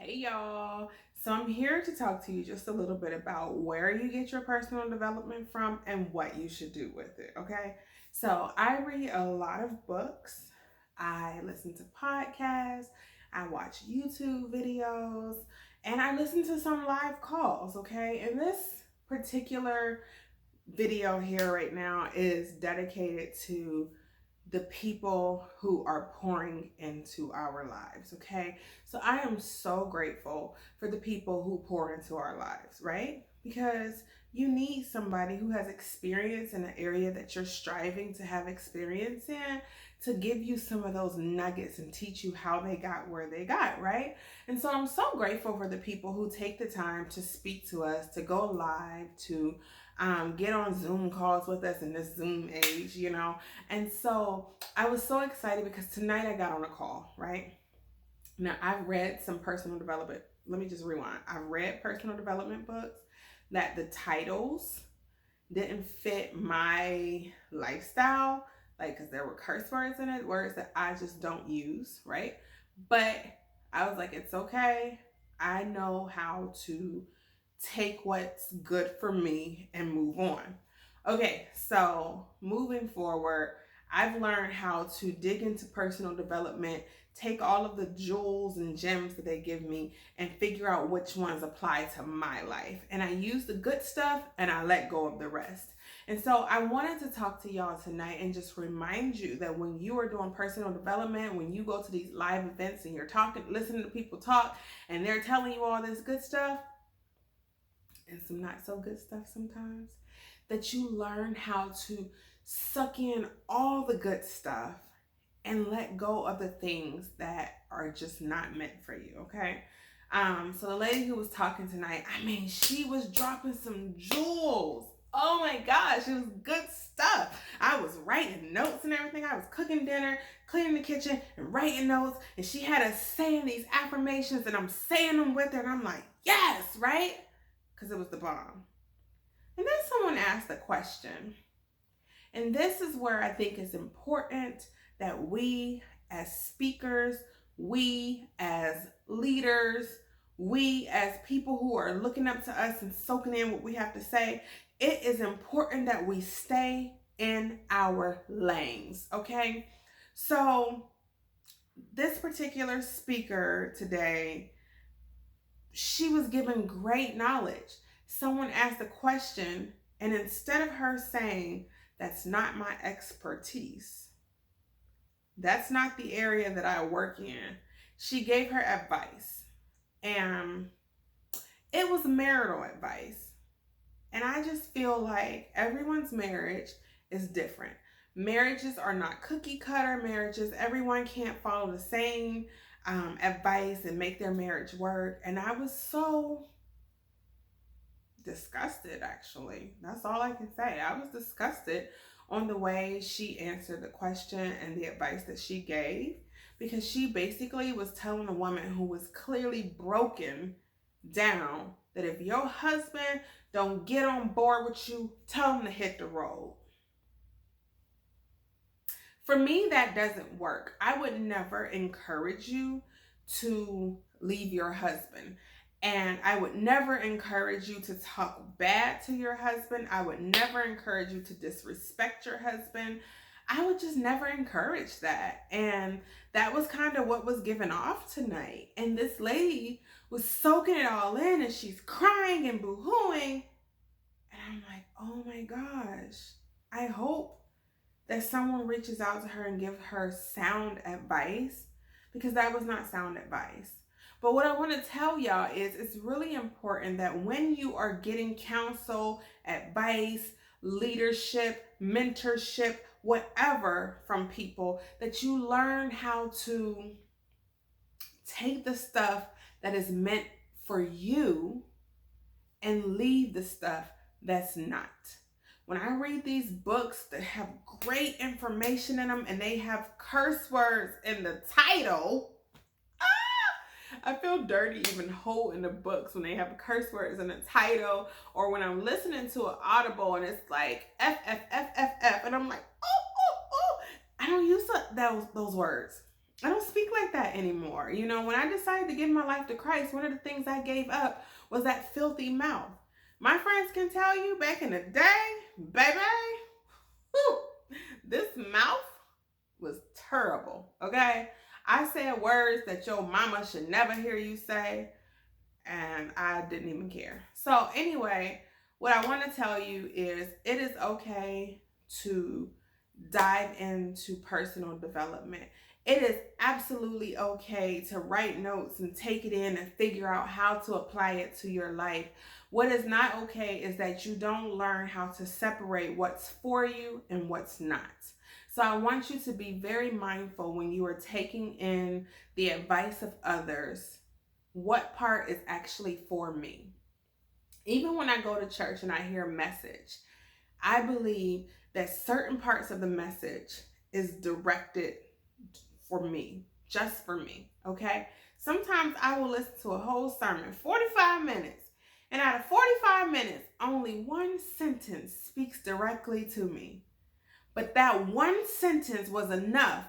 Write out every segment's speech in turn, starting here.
Hey y'all. So I'm here to talk to you just a little bit about where you get your personal development from and what you should do with it, okay? So I read a lot of books. I listen to podcasts, I watch YouTube videos, and I listen to some live calls, okay? And this particular video here right now is dedicated to the people who are pouring into our lives, okay? So I am so grateful for the people who pour into our lives, right? Because you need somebody who has experience in an area that you're striving to have experience in to give you some of those nuggets and teach you how they got where they got, right? And so I'm so grateful for the people who take the time to speak to us, to go live, to get on Zoom calls with us in this Zoom age, you know. And so I was so excited because tonight I got on a call, right? Now I've read some personal development. Let me just rewind. I've read personal development books that the titles didn't fit my lifestyle, like, because there were curse words in it, words that I just don't use, right? But I was like, it's okay. I know how to take what's good for me and move on. Okay, so moving forward, I've learned how to dig into personal development, take all of the jewels and gems that they give me, and figure out which ones apply to my life. And I use the good stuff and I let go of the rest. And so I wanted to talk to y'all tonight and just remind you that when you are doing personal development, when you go to these live events and you're talking, listening to people talk, and they're telling you all this good stuff, and some not so good stuff sometimes, that you learn how to suck in all the good stuff and let go of the things that are just not meant for you, okay? So the lady who was talking tonight, I mean, she was dropping some jewels. Oh my gosh, it was good stuff. I was writing notes and everything. I was cooking dinner, cleaning the kitchen, and writing notes. And she had us saying these affirmations, and I'm saying them with her, and I'm like, yes, right? Because it was the bomb. And then someone asked a question. And this is where I think it's important that we as speakers, we as leaders, we as people who are looking up to us and soaking in what we have to say, it is important that we stay in our lanes, okay? So this particular speaker today, she was given great knowledge. Someone asked a question, and instead of her saying, that's not my expertise, that's not the area that I work in, she gave her advice. And it was marital advice. And I just feel like everyone's marriage is different. Marriages are not cookie cutter marriages. Everyone can't follow the same advice and make their marriage work. And I was so disgusted, actually. That's all I can say. I was disgusted on the way she answered the question and the advice that she gave, because she basically was telling a woman who was clearly broken down that if your husband don't get on board with you, tell him to hit the road. For me, that doesn't work. I would never encourage you to leave your husband. And I would never encourage you to talk bad to your husband. I would never encourage you to disrespect your husband. I would just never encourage that. And that was kind of what was given off tonight. And this lady was soaking it all in, and she's crying and boo-hooing. And I'm like, oh my gosh, I hope that someone reaches out to her and gives her sound advice, because that was not sound advice. But what I want to tell y'all is it's really important that when you are getting counsel, advice, leadership, mentorship, whatever from people, that you learn how to take the stuff that is meant for you and leave the stuff that's not. When I read these books that have great information in them and they have curse words in the title, I feel dirty even holding the books when they have curse words in the title, or when I'm listening to an audible and it's like F, F, F, F, F, and I'm like, oh, oh, oh. I don't use those words. I don't speak like that anymore. You know, when I decided to give my life to Christ, one of the things I gave up was that filthy mouth. My friends can tell you back in the day, baby, whew, this mouth was terrible. Okay? I said words that your mama should never hear you say, and I didn't even care. So, anyway, what I want to tell you is it is okay to dive into personal development. It is absolutely okay to write notes and take it in and figure out how to apply it to your life. What is not okay is that you don't learn how to separate what's for you and what's not. So I want you to be very mindful when you are taking in the advice of others. What part is actually for me? Even when I go to church and I hear a message, I believe that certain parts of the message is directed for me, just for me, okay? Sometimes I will listen to a whole sermon, 45 minutes, and out of 45 minutes, only one sentence speaks directly to me. But that one sentence was enough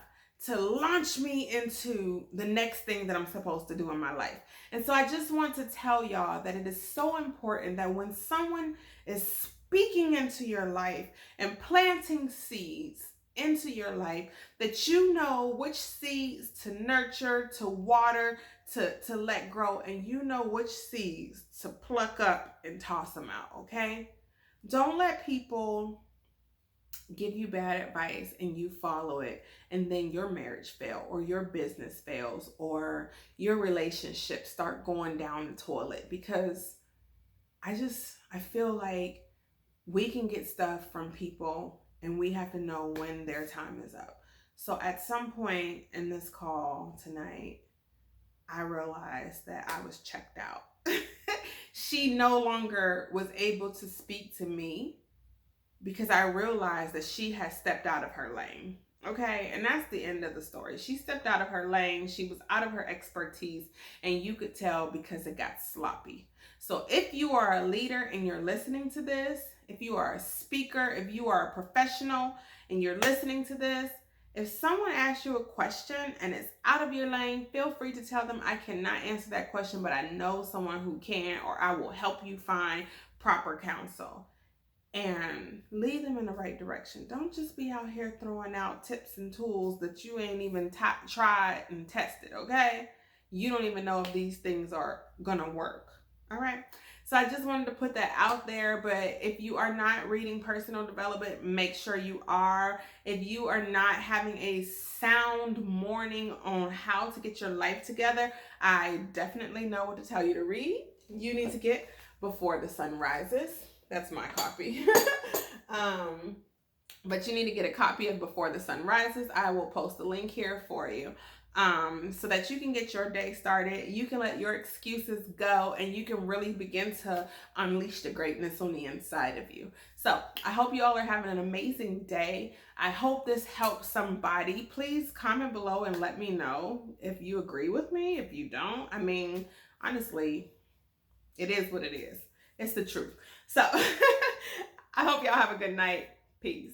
to launch me into the next thing that I'm supposed to do in my life. And so I just want to tell y'all that it is so important that when someone is speaking into your life and planting seeds into your life, that you know which seeds to nurture, to water, to let grow, and you know which seeds to pluck up and toss them out, okay? Don't let people give you bad advice and you follow it, and then your marriage fail or your business fails or your relationship start going down the toilet. Because I feel like we can get stuff from people and we have to know when their time is up. So at some point in this call tonight, I realized that I was checked out. She no longer was able to speak to me because I realized that she has stepped out of her lane. Okay, and that's the end of the story. She stepped out of her lane. She was out of her expertise, and you could tell because it got sloppy. So if you are a leader and you're listening to this, if you are a speaker, if you are a professional and you're listening to this, if someone asks you a question and it's out of your lane, feel free to tell them, I cannot answer that question, but I know someone who can, or I will help you find proper counsel. And lead them in the right direction. Don't just be out here throwing out tips and tools that you ain't even tried and tested, okay? You don't even know if these things are gonna work, all right? So I just wanted to put that out there. But if you are not reading personal development, make sure you are. If you are not having a sound morning on how to get your life together, I definitely know what to tell you to read. You need to get Before the Sun Rises. That's my copy. But you need to get a copy of Before the Sun Rises. I will post the link here for you, so that you can get your day started. You can let your excuses go and you can really begin to unleash the greatness on the inside of you. So I hope you all are having an amazing day. I hope this helps somebody. Please comment below and let me know if you agree with me. If you don't, I mean, honestly, it is what it is. It's the truth. So I hope y'all have a good night. Peace.